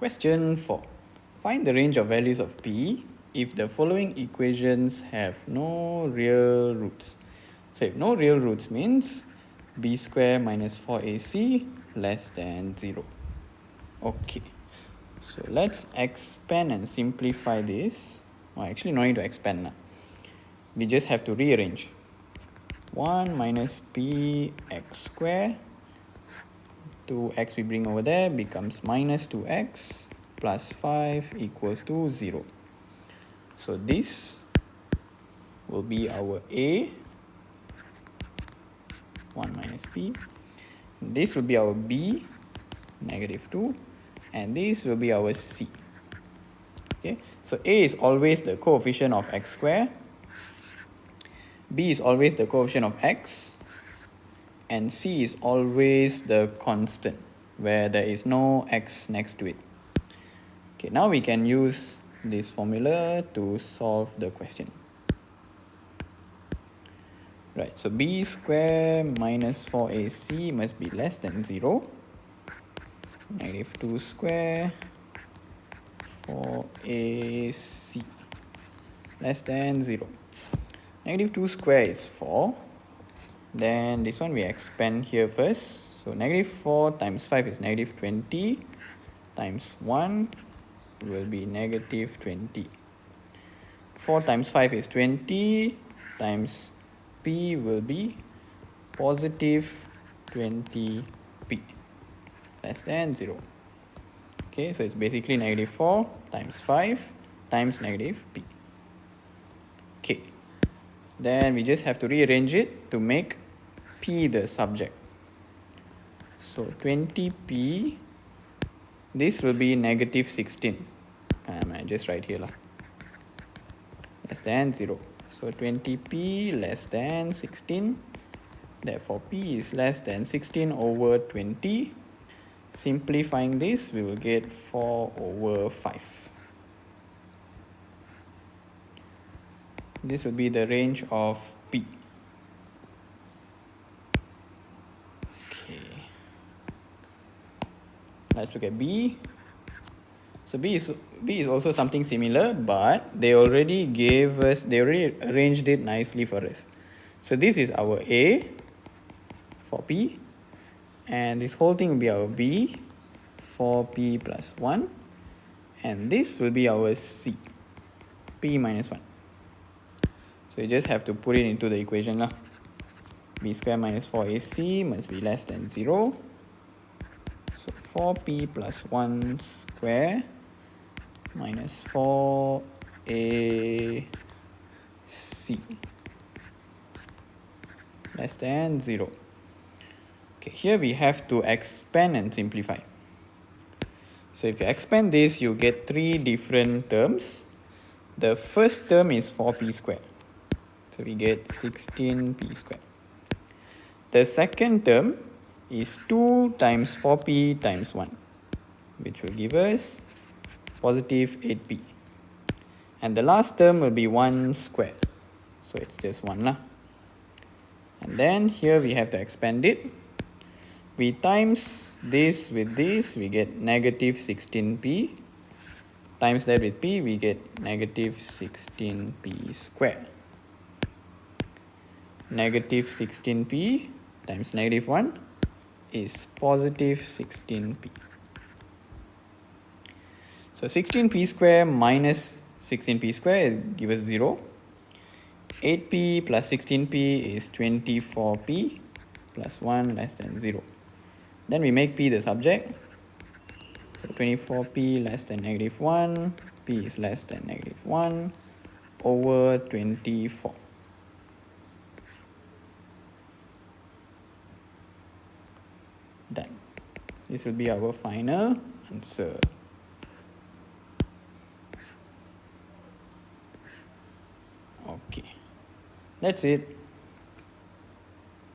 Question 4. Find the range of values of p if the following equations have no real roots. So if no real roots means b square minus 4ac less than 0. Okay, so let's expand and simplify this. Well, actually no need to expand now. We just have to rearrange. 1 minus p x square, 2x we bring over there becomes minus 2x plus 5 equals to 0. So this will be our A, 1 minus p. This will be our B, negative 2. And this will be our C. Okay, so A is always the coefficient of x square. B is always the coefficient of x. And C is always the constant, where there is no x next to it. Okay, now we can use this formula to solve the question. Right, so b square minus 4ac must be less than 0. Negative 2 square 4ac less than 0. Negative 2 square is 4. Then this one we expand here first. So negative 4 times 5 is negative 20 times 1 will be negative 20. 4 times 5 is 20 times p will be positive 20p less than 0. Okay, so it's basically negative 4 times 5 times negative p. Okay, then we just have to rearrange it to make p the subject. So 20p, this will be negative 16. I just write here less than 0. So 20p less than 16. Therefore p is less than 16 over 20. Simplifying this, we will get 4 over 5. This will be the range of p. Okay. Let's look at b. So b is also something similar, but they already arranged it nicely for us. So this is our A for p, and this whole thing will be our b for p plus 1, and this will be our c, p minus 1. So you just have to put it into the equation lah. B square minus 4ac must be less than 0. So 4p plus 1 square minus 4ac less than 0. Okay, here we have to expand and simplify. So if you expand this, you get 3 different terms. The first term is 4p squared. So we get 16p squared. The second term is 2 times 4p times 1, which will give us positive 8p. And the last term will be 1 squared. So it's just 1 lah. And then here we have to expand it. We times this with this, we get negative 16p. Times that with p, we get negative 16p squared. Negative 16p times negative 1 is positive 16p. So 16p square minus 16p square gives us 0. 8p plus 16p is 24p plus 1 less than 0. Then we make p the subject. So 24p less than negative 1, p is less than negative 1 over 24. Done. This will be our final answer. Okay, that's it.